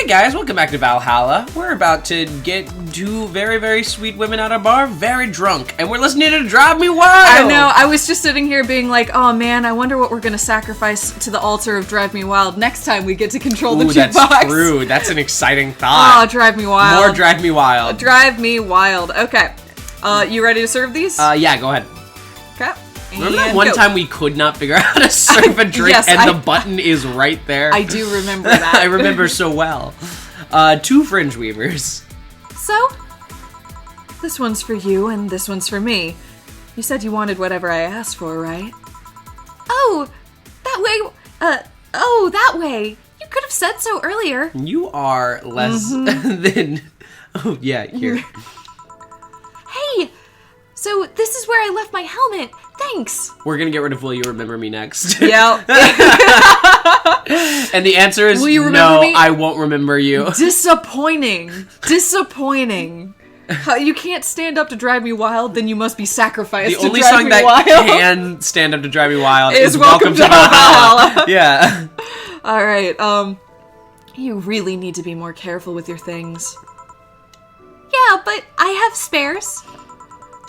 Hey guys, welcome back to Valhalla. We're about to get two very, very sweet women at a bar, very drunk, and we're listening to Drive Me Wild! I know, I was just sitting here being like, oh man, I wonder what we're gonna sacrifice to the altar of Drive Me Wild next time we get to control the jukebox. That's true. That's an exciting thought. Oh, Drive Me Wild. More Drive Me Wild. Drive Me Wild. Okay. You ready to serve these? Yeah, go ahead. Okay. Remember that one time we could not figure out how to serve a drink the button is right there? I do remember that. I remember so well. 2 fringe weavers. So, this one's for you and this one's for me. You said you wanted whatever I asked for, right? Oh, that way. That way. You could have said so earlier. You are less than... Oh, yeah, here. Hey, so this is where I left my helmet. Thanks. We're gonna get rid of Will You Remember Me next. Yep. And the answer is no, me? I won't remember you. Disappointing. Disappointing. You can't stand up to Drive Me Wild, then you must be sacrificed the to Drive Me Wild. The only song that can stand up to Drive Me Wild is Welcome to Valhalla. Yeah. Alright, you really need to be more careful with your things. Yeah, but I have spares.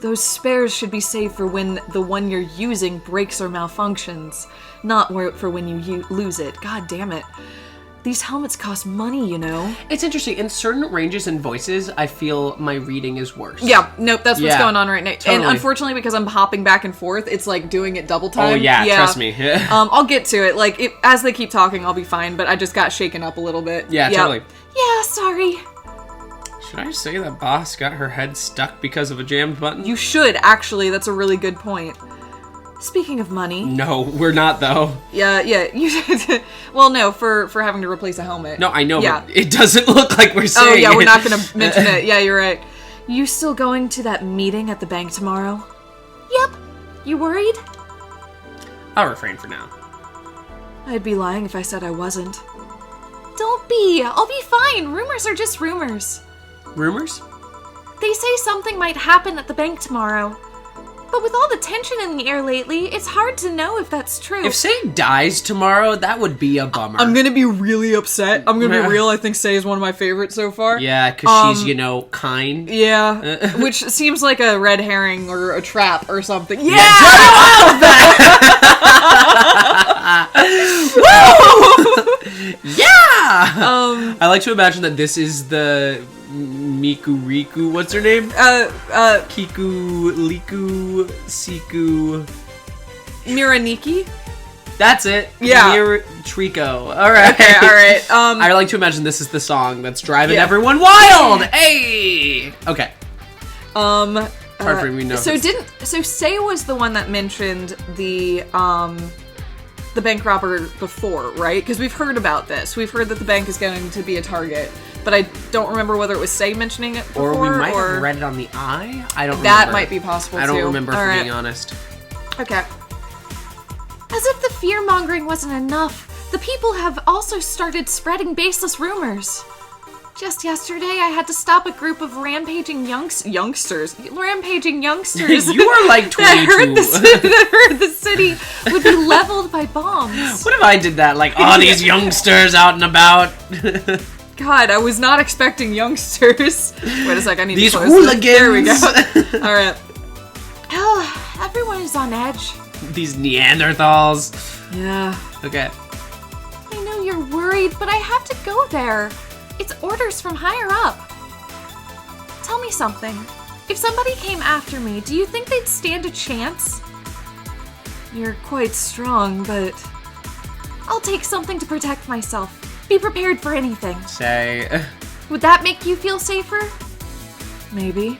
Those spares should be saved for when the one you're using breaks or malfunctions, not for when you lose it. God damn it. These helmets cost money, you know? It's interesting. In certain ranges and voices, I feel my reading is worse. Yeah, nope, that's what's going on right now. Totally. And unfortunately, because I'm hopping back and forth, it's like doing it double time. Oh, yeah. Trust me. I'll get to it. Like, as they keep talking, I'll be fine, but I just got shaken up a little bit. Yeah, totally. Yeah, sorry. Should I say that boss got her head stuck because of a jammed button? You should, actually. That's a really good point. Speaking of money... No, we're not, though. Yeah. You should... Well, no, for having to replace a helmet. No, I know, but it doesn't look like we're saying Oh, yeah, we're not going to mention it. Yeah, you're right. You still going to that meeting at the bank tomorrow? Yep. You worried? I'll refrain for now. I'd be lying if I said I wasn't. Don't be. I'll be fine. Rumors are just rumors. Rumors? They say something might happen at the bank tomorrow. But with all the tension in the air lately, it's hard to know if that's true. If Say dies tomorrow, that would be a bummer. I'm gonna be really upset. I'm gonna be real. I think Say is one of my favorites so far. Yeah, because she's, kind. Yeah, which seems like a red herring or a trap or something. Yeah! Yeah! I like to imagine that this is the Miku-Riku, what's her name? Kiku, Liku, Siku... Miraniki? That's it. Yeah. Trico. Alright. Okay, alright. I like to imagine this is the song that's driving everyone wild! Hey! Okay. Hard for me to know. So Say was the one that mentioned the bank robber before, right? Because we've heard about this. We've heard that the bank is going to be a target. But I don't remember whether it was Say mentioning it before, or we might have read it on the eye. I don't remember. That might be possible, too. I don't remember, for being honest. Okay. As if the fear-mongering wasn't enough, the people have also started spreading baseless rumors. Just yesterday, I had to stop a group of rampaging youngsters. Rampaging youngsters. You are like 22. that heard the city would be leveled by bombs. What if I did that? Like, all these youngsters out and about. God, I was not expecting youngsters. Wait a sec, I need these to close hooligans. There we go. All right. Oh, everyone is on edge. These Neanderthals. Yeah. Okay. I know you're worried, but I have to go there. It's orders from higher up. Tell me something. If somebody came after me, do you think they'd stand a chance? You're quite strong, but I'll take something to protect myself. Be prepared for anything. Say. Would that make you feel safer? Maybe.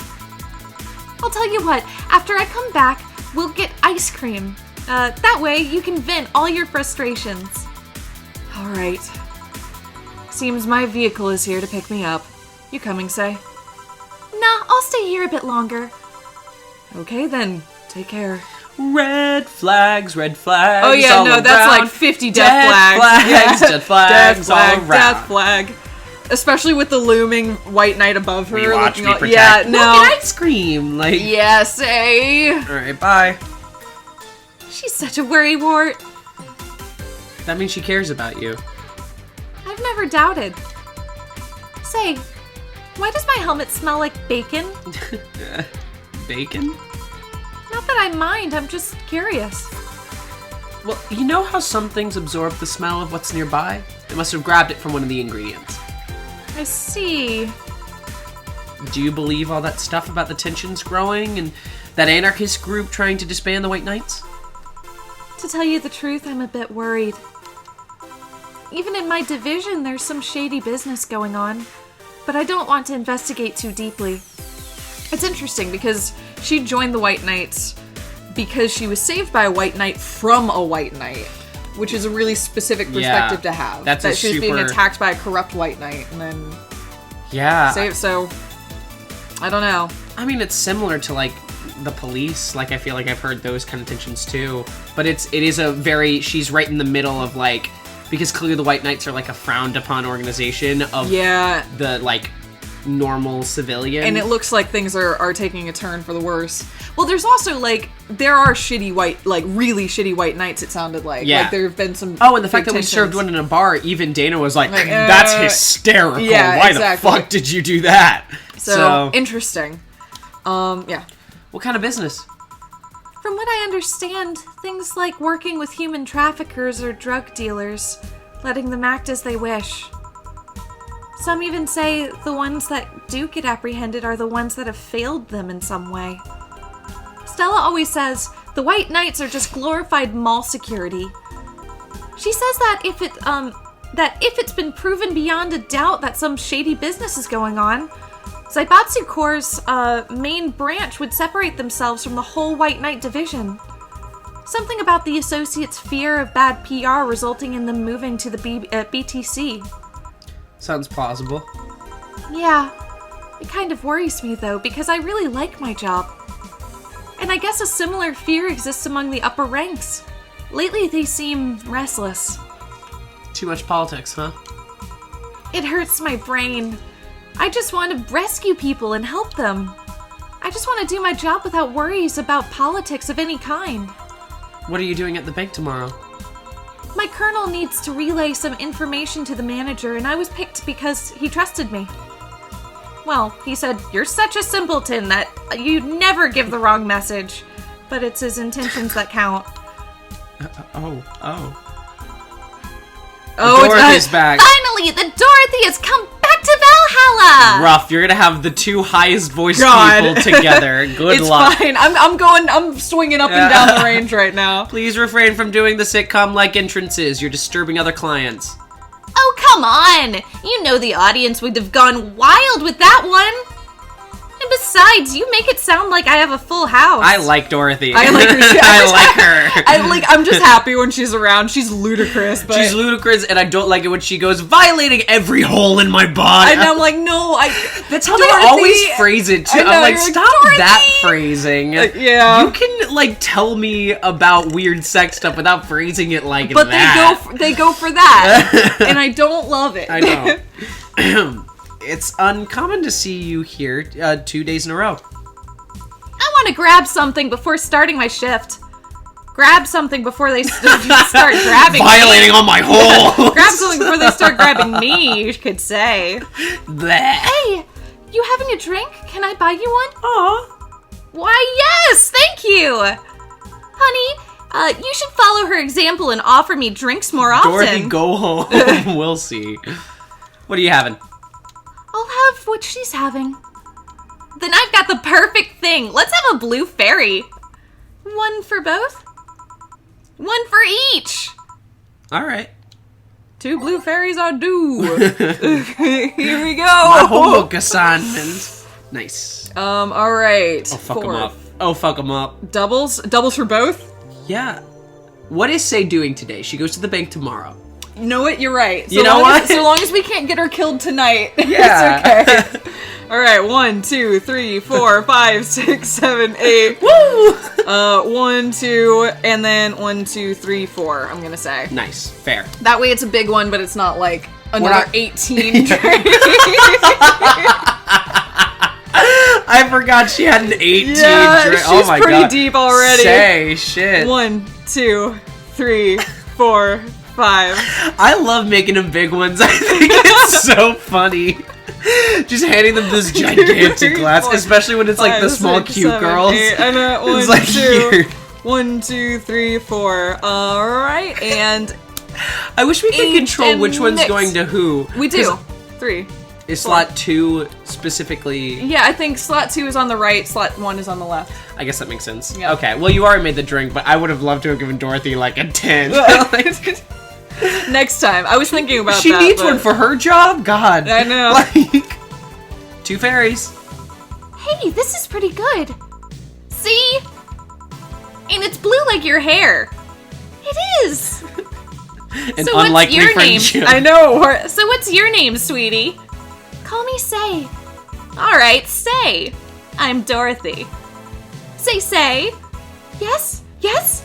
I'll tell you what, after I come back, we'll get ice cream. That way you can vent all your frustrations. All right. Seems my vehicle is here to pick me up. You coming, Say? Nah, I'll stay here a bit longer. Okay then, take care. Red flags, red flags. Oh yeah, no, that's like 50 death flags. Yeah. Death flags, death flag. Especially with the looming white knight above her. We watch, we protect. Yeah, no. Look at ice cream. Like. Yeah, Say. Alright, bye. She's such a worrywart. That means she cares about you. I've never doubted. Say, why does my helmet smell like bacon? Bacon? Not that I mind, I'm just curious. Well, you know how some things absorb the smell of what's nearby? They must have grabbed it from one of the ingredients. I see. Do you believe all that stuff about the tensions growing and that anarchist group trying to disband the White Knights? To tell you the truth, I'm a bit worried. Even in my division, there's some shady business going on, but I don't want to investigate too deeply. It's interesting because she joined the White Knights because she was saved by a White Knight from a White Knight, which is a really specific perspective to have. That's that she was being attacked by a corrupt White Knight and then saved. So I don't know. I mean, it's similar to like the police. Like I feel like I've heard those kind of tensions too. But it is a very, she's right in the middle of like, because clearly the White Knights are like a frowned upon organization of the like normal civilian. And it looks like things are taking a turn for the worse. Well, there's also like, there are shitty white, like really shitty White Knights, it sounded like. Yeah. Like there have been some and the fact that tensions. we served one in a bar, even Dana was like that's hysterical. Yeah, Why exactly. the fuck did you do that? So interesting. Yeah. What kind of business? From what I understand, things like working with human traffickers or drug dealers, letting them act as they wish. Some even say the ones that do get apprehended are the ones that have failed them in some way. Stella always says the White Knights are just glorified mall security. She says that if it's been proven beyond a doubt that some shady business is going on, Zaibatsu Corps' main branch would separate themselves from the whole White Knight division. Something about the Associates' fear of bad PR resulting in them moving to the BTC. Sounds plausible. Yeah. It kind of worries me, though, because I really like my job. And I guess a similar fear exists among the upper ranks. Lately, they seem restless. Too much politics, huh? It hurts my brain. I just want to rescue people and help them. I just want to do my job without worries about politics of any kind. What are you doing at the bank tomorrow? My colonel needs to relay some information to the manager, and I was picked because he trusted me. Well, he said, "You're such a simpleton that you'd never give the wrong message." But it's his intentions that count. Dorothy's back. Finally, the Dorothy has come back to Valhalla! Rough, you're gonna have the two highest voiced people together. Good luck. It's fine. I'm swinging up and down the range right now. Please refrain from doing the sitcom-like entrances. You're disturbing other clients. Oh, come on! You know the audience would have gone wild with that one! And besides, you make it sound like I have a full house. I like Dorothy. I like her. I like her. I'm just happy when she's around. She's ludicrous, but She's ludicrous, and I don't like it when she goes violating every hole in my body. and I'm like, no, That's how Dorothy, they always phrase it too. I know, I'm like, you're like, stop Dorothy! that phrasing. yeah. You can like tell me about weird sex stuff without phrasing it like but that. they go for that, and I don't love it. I know. It's uncommon to see you here 2 days in a row. I want to grab something before starting my shift. Grab something before they start grabbing Violating me. on my hole. Grab something before they start grabbing me, you could say. Bleh. Hey, you having a drink? Can I buy you one? Aw. Why, yes, thank you. Honey, you should follow her example and offer me drinks more often. Dorothy, go home. We'll see. What are you having? I'll have what she's having. Then I've got the perfect thing. Let's have a blue fairy. One for both? One for each. All right. 2 blue fairies are due. Here we go. My homework assignment. Nice. All right. Oh, fuck 'em up. Oh, fuck 'em up. Doubles for both. Yeah. What is Say doing today? She goes to the bank tomorrow. You know what? You're right. You know what? So long as we can't get her killed tonight, Yeah. it's okay. All right, 1, 2, 3, 4, 5, 6, 7, 8. Woo! 1, 2, and then 1, 2, 3, 4. I'm gonna say. Nice. Fair. That way, it's a big one, but it's not like another not- 18. I forgot she had an 18 Yeah, drink. she's Oh my pretty god. deep already. Say shit. 1, 2, 3, 4, 5. I love making them big ones. I think it's so funny. Just handing them this gigantic glass, especially when it's like the small cute girls. 8, and It's like here. 1, 2, 3, 4. All right, and I wish we could control which one's next. going to who. We do. 3. Is slot 2 specifically? Yeah, I think slot 2 is on the right, slot 1 is on the left. I guess that makes sense. Yeah. Okay, well, you already made the drink, but I would have loved to have given Dorothy like a 10. Next time. I was thinking about She that. needs one for her job? God. I know. Like, 2 fairies. Hey, this is pretty good. See? And it's blue like your hair. It is. An So what's unlikely your name? friendship. I know. So what's your name, sweetie? Call me Say. All right, Say. I'm Dorothy. Say. Yes? Say. Yes?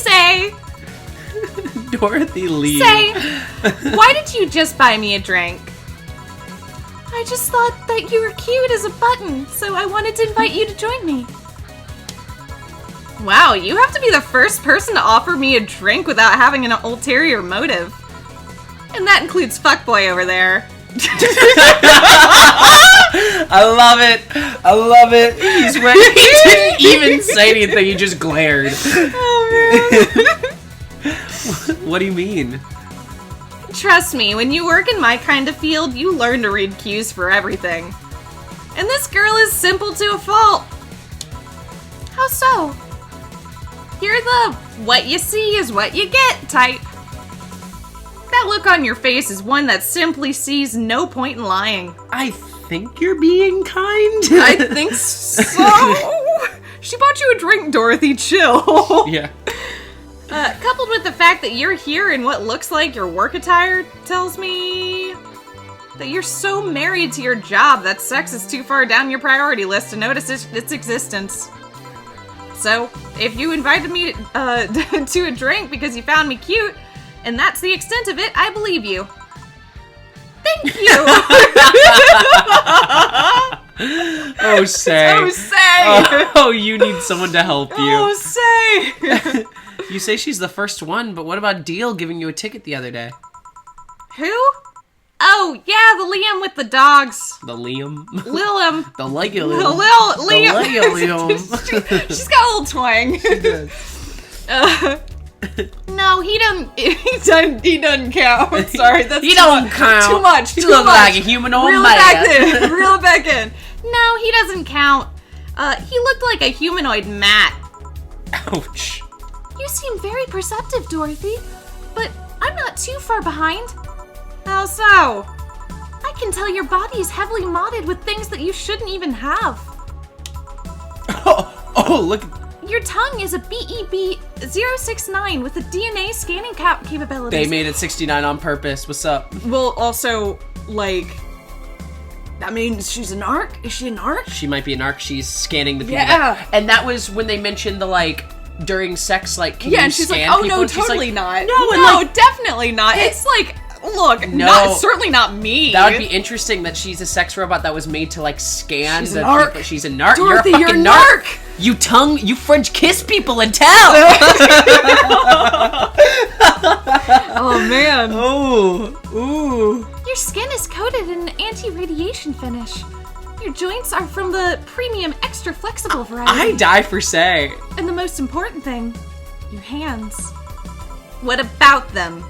Say. Dorothy Lee. Say, why did you just buy me a drink? I just thought that you were cute as a button, so I wanted to invite you to join me. Wow, you have to be the first person to offer me a drink without having an ulterior motive. And that includes fuckboy over there. I love it. He's ready. He didn't even say anything. He just glared. Oh, man. What do you mean? Trust me, when you work in my kind of field, you learn to read cues for everything. And this girl is simple to a fault. How so? You're the what you see is what you get type. That look on your face is one that simply sees no point in lying. I think you're being kind. I think so. She bought you a drink, Dorothy. Chill. Yeah. Coupled with the fact that you're here in what looks like your work attire tells me that you're so married to your job that sex is too far down your priority list to notice its existence. So, if you invited me to a drink because you found me cute, and that's the extent of it, I believe you. Thank you! Oh, Say. Oh, Say! Oh, you need someone to help you. Oh, Say! You say she's the first one, but what about Deal giving you a ticket the other day? Who? Oh, yeah, the Liam with the dogs. The Liam? Lil'em. The Lego The Liam. Lil Liam. The Lego Liam. She's got a little twang. No, he doesn't. He doesn't count. Sorry, that's He don't count. Too much. He Too looks much. like a humanoid Reel it man. back in. Reel it back in. No, he doesn't count. He looked like a humanoid mat. Ouch. You seem very perceptive, Dorothy, but I'm not too far behind. How so? I can tell your body is heavily modded with things that you shouldn't even have. Oh, look. Your tongue is a BEB069 with a DNA scanning capabilities. They made it 69 on purpose. What's up? Well, also, like, I mean, she's an ARC? Is she an ARC? She might be an arc. She's scanning the people. Yeah. And that was when they mentioned the, like, during sex, like, can Yeah, you and she's like, scan oh people? no, And she's totally like, not. No, and no, like, definitely not. It's like, look, No. certainly not me. that would be interesting that she's a sex robot that was made to, like, scan She's the an narc. people. She's a narc. Dorothy, you're a you're fucking a narc. You French kiss people and tell. Oh man. Oh, ooh. Your skin is coated in an anti-radiation finish. Your joints are from the premium extra flexible variety. I die for Say. And the most important thing, your hands. What about them?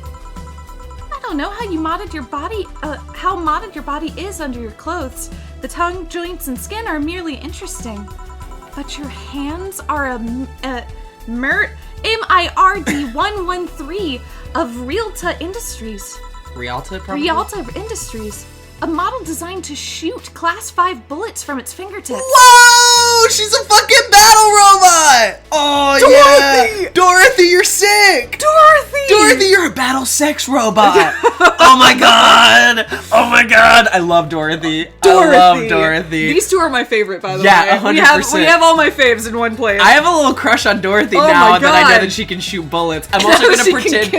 I don't know how you modded your body, how modded your body is under your clothes. The tongue, joints, and skin are merely interesting. But your hands are a MIRD 113 of Realta Industries. Rialta, probably? Rialta Industries. A model designed to shoot Class 5 bullets from its fingertips. Whoa! She's a fucking battle robot! Oh, Dorothy! yeah! Dorothy, you're sick! Dorothy! Dorothy, you're You're a battle sex robot. Oh my god. Oh my god. I love Dorothy. I love Dorothy. These two are my favorite, by the way. Yeah, 100%. We have all my faves in one place. I have a little crush on Dorothy now that I know that she can shoot bullets. I'm also going to pretend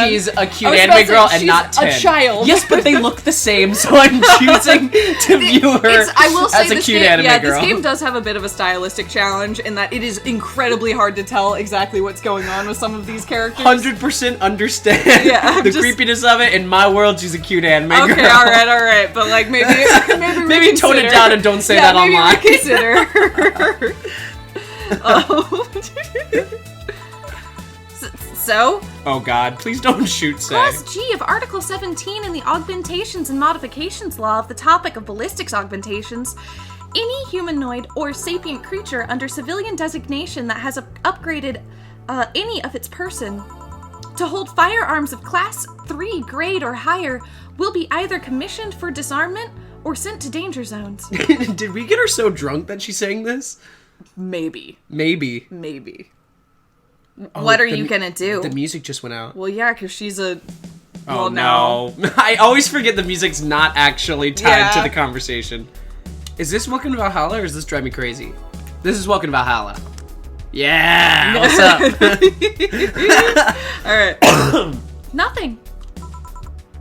she's a cute anime girl and not 10. A child. Yes, but they look the same, so I'm choosing to view her as a cute anime girl. This game does have a bit of a stylistic challenge in that it is incredibly hard to tell exactly what's going on with some of these characters. 100% understand the creepiness of it. In my world, she's a cute anime girl. Okay, alright, but like maybe tone it down and don't say that online. Reconsider. So? Oh god, please don't shoot Say. Clause G of Article 17 in the Augmentations and Modifications Law of the topic of ballistics augmentations. Any humanoid or sapient creature under civilian designation that has upgraded any of its person to hold firearms of Class 3 grade or higher will be either commissioned for disarmament or sent to danger zones. Did we get her so drunk that she's saying this? Maybe. What are you gonna do? The music just went out. Well, yeah, because she's a... Oh, no. I always forget the music's not actually tied to the conversation. Is this Welcome to Valhalla or is this Drive Me Crazy? This is Welcome to Valhalla. Yeah! What's up? Alright. Nothing.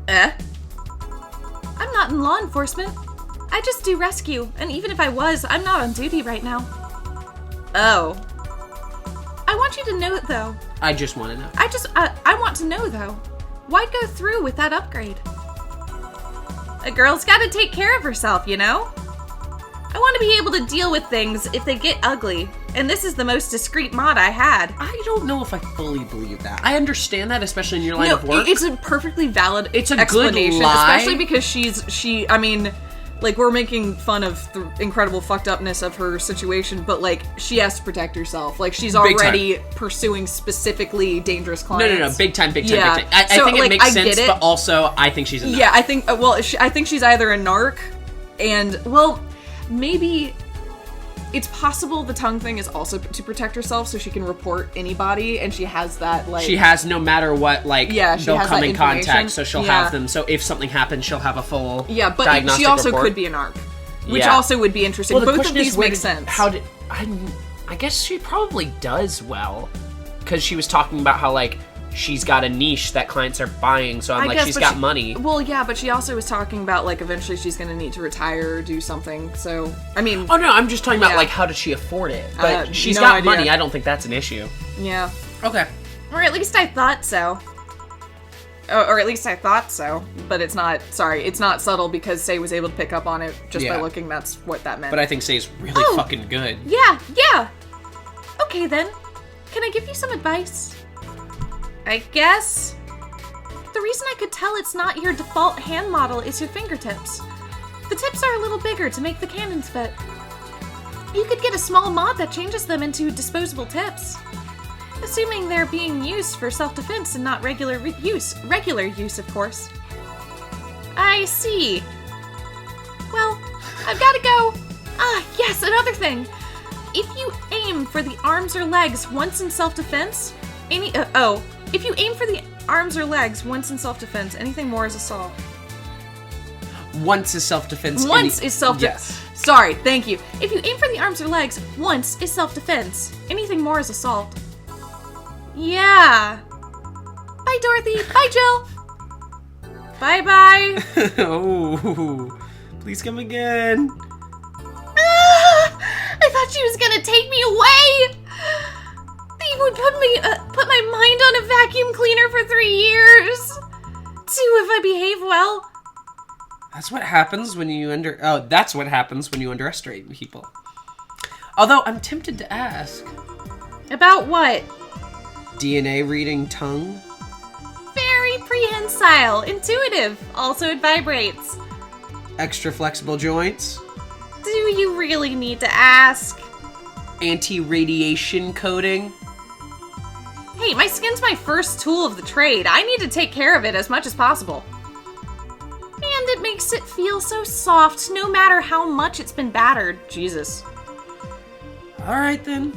I'm not in law enforcement. I just do rescue, and even if I was, I'm not on duty right now. Oh. I want you to know, though. I just want to know. I want to know, though. Why go through with that upgrade? A girl's gotta take care of herself, you know? I want to be able to deal with things if they get ugly, and this is the most discreet mod I had. I don't know if I fully believe that. I understand that, especially in your line of work. It's a perfectly valid good explanation, lie. especially because I mean, like, we're making fun of the incredible fucked upness of her situation, but, like, she has to protect herself. Like, she's already pursuing specifically dangerous clients. No, big time. Yeah. I So, think like, it makes I sense, get it. but also, I think she's a narc. Yeah, I think, I think she's either a narc, and, well, maybe it's possible the tongue thing is also to protect herself so she can report anybody, and she has that, like... She has no matter what, like, they'll come in contact, so she'll have them. So if something happens, she'll have a full diagnostic she also report. could be a narc, which also would be interesting. Well, both of these make sense. I guess she probably does well, because she was talking about how, like, she's got a niche that clients are buying, so I'm like, she's got money. Well, yeah, but she also was talking about, like, eventually she's gonna need to retire or do something, so, I mean... Oh, no, I'm just talking about, like, how does she afford it? But she's got money, I don't think that's an issue. Yeah. Okay. Or at least I thought so. Or at least I thought so, but it's not subtle because Say was able to pick up on it just by looking, that's what that meant. But I think Say's really fucking good. Yeah. Okay, then. Can I give you some advice? I guess. The reason I could tell it's not your default hand model is your fingertips. The tips are a little bigger to make the cannons fit. You could get a small mod that changes them into disposable tips. Assuming they're being used for self-defense and not regular use. Regular use, of course. I see. Well, I've gotta go. Yes, another thing. If you aim for the arms or legs once in self-defense, if you aim for the arms or legs once in self-defense, anything more is assault. Once is self-defense. Is self-defense. Yes. Sorry, thank you. If you aim for the arms or legs once is self-defense. Anything more is assault. Yeah. Bye, Dorothy. Bye, Jill. Bye-bye. Oh, please come again. I thought she was gonna take me away. They would put my mind on a vacuum cleaner for 3 years. 2 if I behave well. That's what happens when you that's what happens when you underestimate people. Although I'm tempted to ask. About what? DNA reading tongue? Very prehensile, intuitive. Also, it vibrates. Extra flexible joints? Do you really need to ask? Anti-radiation coating? Hey, my skin's my first tool of the trade. I need to take care of it as much as possible. And it makes it feel so soft, no matter how much it's been battered. Jesus. Alright then.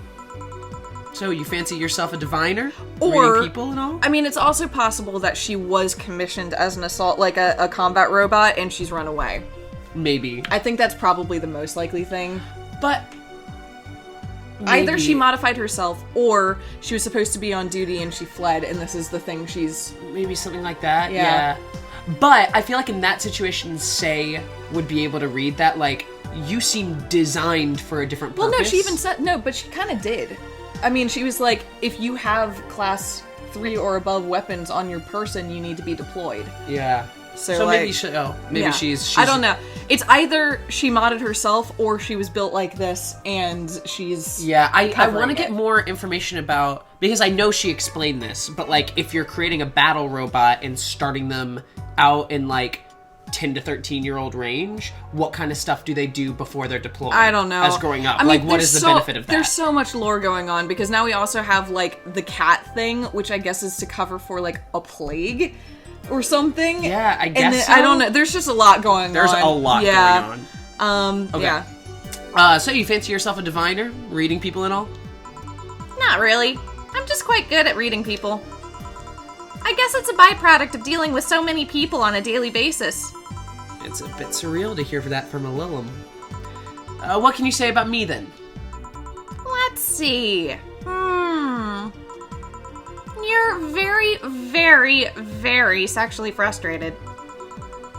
So you fancy yourself a diviner? Or, reading people and all? I mean, it's also possible that she was commissioned as an assault, like a combat robot, and she's run away. Maybe. I think that's probably the most likely thing. But either she modified herself, or she was supposed to be on duty and she fled, and this is the thing she's... Maybe something like that, Yeah. But I feel like in that situation, Say would be able to read that, like, you seem designed for a different purpose. Well, no, she even said... No, but she kind of did. I mean, she was like, if you have class 3 or above weapons on your person, you need to be deployed. Yeah. So maybe yeah. she's... I don't know. It's either she modded herself or she was built like this and she's... Yeah, I want to it. get more information about... Because I know she explained this, but, like, if you're creating a battle robot and starting them out in, like, 10 to 13-year-old range, what kind of stuff do they do before they're deployed? I don't know. As growing up. I mean, like, what is the benefit of that? There's so much lore going on, because now we also have, like, the cat thing, which I guess is to cover for, like, a plague or something. Yeah, I guess so. I don't know. There's just a lot going on. There's a lot going on. Okay. Yeah. So you fancy yourself a diviner? Reading people and all? Not really. I'm just quite good at reading people. I guess it's a byproduct of dealing with so many people on a daily basis. It's a bit surreal to hear that from a Lilum. What can you say about me, then? Let's see. You're very, very, very sexually frustrated.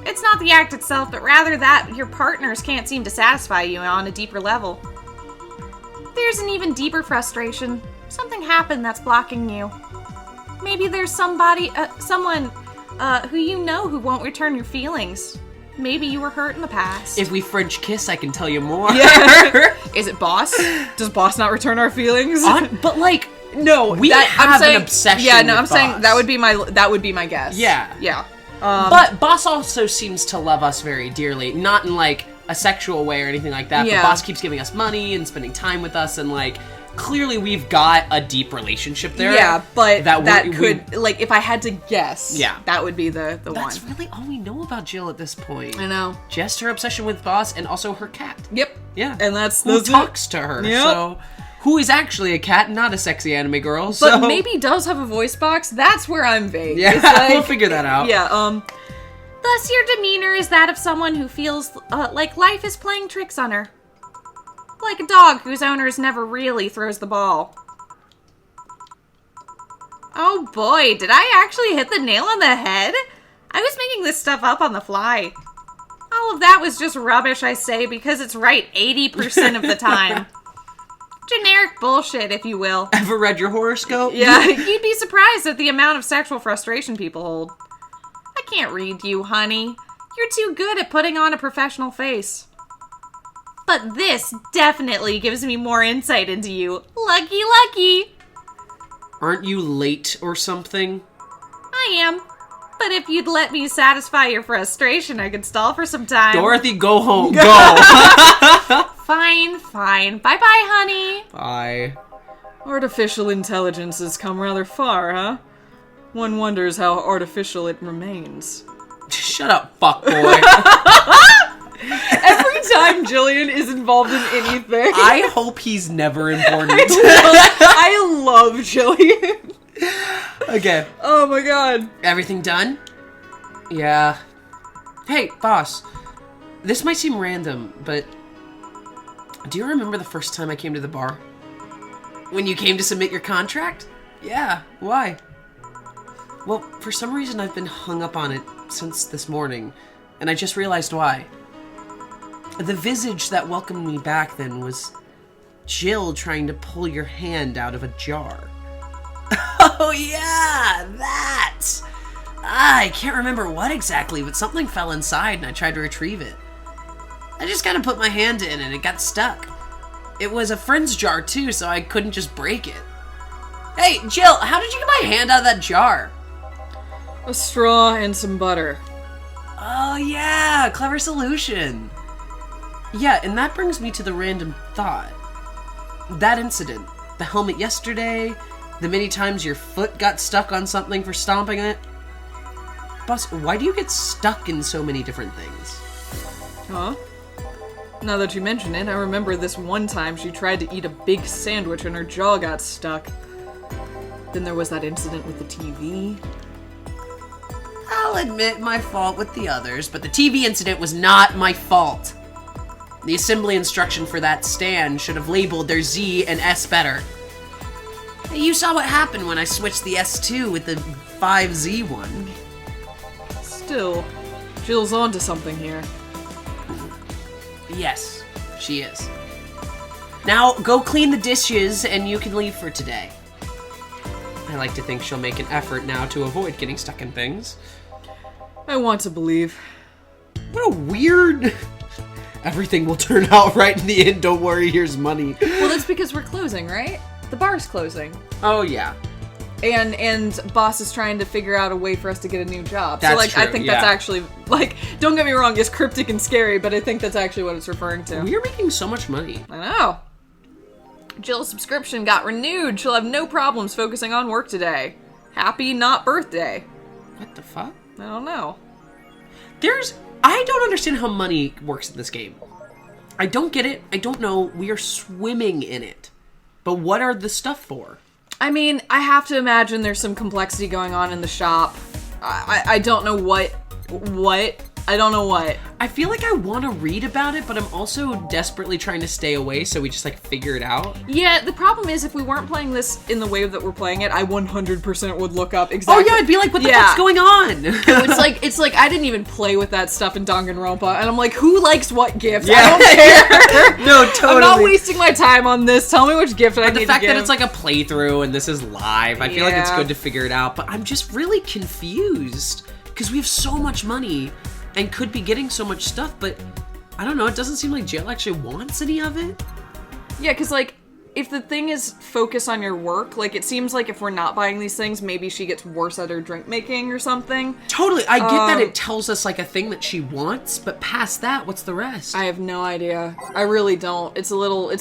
It's not the act itself, but rather that your partners can't seem to satisfy you on a deeper level. There's an even deeper frustration. Something happened that's blocking you. Maybe there's someone who you know who won't return your feelings. Maybe you were hurt in the past. If we French kiss, I can tell you more. Yeah. Is it Boss? Does Boss not return our feelings? But, like... No, we have an obsession. Yeah, no, with I'm Boss. saying that would be my guess. Yeah, yeah. But Boss also seems to love us very dearly, not in like a sexual way or anything like that. Yeah. But Boss keeps giving us money and spending time with us, and like clearly we've got a deep relationship there. Yeah, but that could like if I had to guess, yeah, that would be the one. That's really all we know about Jill at this point. I know. Just her obsession with Boss and also her cat. Yep. Yeah. And that's who talks to her. Yep. So. Who is actually a cat, not a sexy anime girl. So. But maybe does have a voice box. That's where I'm vague. Yeah, like, we'll figure that out. Yeah, Thus, your demeanor is that of someone who feels like life is playing tricks on her. Like a dog whose owners never really throws the ball. Oh boy, did I actually hit the nail on the head? I was making this stuff up on the fly. All of that was just rubbish, I say, because it's right 80% of the time. Generic bullshit, if you will. Ever read your horoscope? Yeah, you'd be surprised at the amount of sexual frustration people hold. I can't read you, honey. You're too good at putting on a professional face. But this definitely gives me more insight into you. Lucky, lucky! Aren't you late or something? I am. But if you'd let me satisfy your frustration, I could stall for some time. Dorothy, go home. Go! Fine, fine. Bye-bye, honey. Bye. Artificial intelligence has come rather far, huh? One wonders how artificial it remains. Shut up, fuckboy. Every time Jillian is involved in anything. I hope he's never important. I love Jillian. Okay. Oh my god. Everything done? Yeah. Hey, boss. This might seem random, but... do you remember the first time I came to the bar? When you came to submit your contract? Yeah, why? Well, for some reason I've been hung up on it since this morning, and I just realized why. The visage that welcomed me back then was Jill trying to pull your hand out of a jar. Oh yeah, that! I can't remember what exactly, but something fell inside and I tried to retrieve it. I just kind of put my hand in and it got stuck. It was a friend's jar too, so I couldn't just break it. Hey, Jill, how did you get my hand out of that jar? A straw and some butter. Oh yeah, clever solution. Yeah, and that brings me to the random thought. That incident, the helmet yesterday, the many times your foot got stuck on something for stomping it. Boss, why do you get stuck in so many different things? Huh? Now that you mention it, I remember this one time she tried to eat a big sandwich and her jaw got stuck. Then there was that incident with the TV. I'll admit my fault with the others, but the TV incident was not my fault. The assembly instruction for that stand should have labeled their Z and S better. You saw what happened when I switched the S2 with the 5Z one. Still, Jill's onto something here. Yes, she is. Now, go clean the dishes and you can leave for today. I like to think she'll make an effort now to avoid getting stuck in things. I want to believe. What a weird... Everything will turn out right in the end, don't worry, here's money. Well, that's because we're closing, right? The bar's closing. Oh, yeah. And boss is trying to figure out a way for us to get a new job. That's so, like, true, I think that's actually, like, don't get me wrong, it's cryptic and scary, but I think that's actually what it's referring to. We are making so much money. I know. Jill's subscription got renewed. She'll have no problems focusing on work today. Happy not birthday. What the fuck? I don't know. I don't understand how money works in this game. I don't get it. I don't know. We are swimming in it. But what are the stuff for? I mean, I have to imagine there's some complexity going on in the shop. I don't know what. I don't know what. I feel like I want to read about it, but I'm also desperately trying to stay away so we just, like, figure it out. Yeah, the problem is if we weren't playing this in the way that we're playing it, I 100% would look up exactly. Oh, yeah, I'd be like, what the fuck's going on? It's like I didn't even play with that stuff in Danganronpa, and I'm like, who likes what gift? Yeah. I don't care. No, totally. I'm not wasting my time on this. Tell me which gift I need to give. The fact that it's like a playthrough and this is live, I feel like it's good to figure it out, but I'm just really confused because we have so much money and could be getting so much stuff, but I don't know, it doesn't seem like Jill actually wants any of it. Yeah, because, like, if the thing is focus on your work, like, it seems like if we're not buying these things, maybe she gets worse at her drink making or something. Totally, I get that it tells us, like, a thing that she wants, but past that, what's the rest? I have no idea. I really don't. It's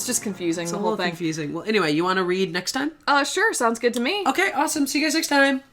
just confusing, the whole thing. Confusing. Well, anyway, you want to read next time? Sure, sounds good to me. Okay, awesome. See you guys next time.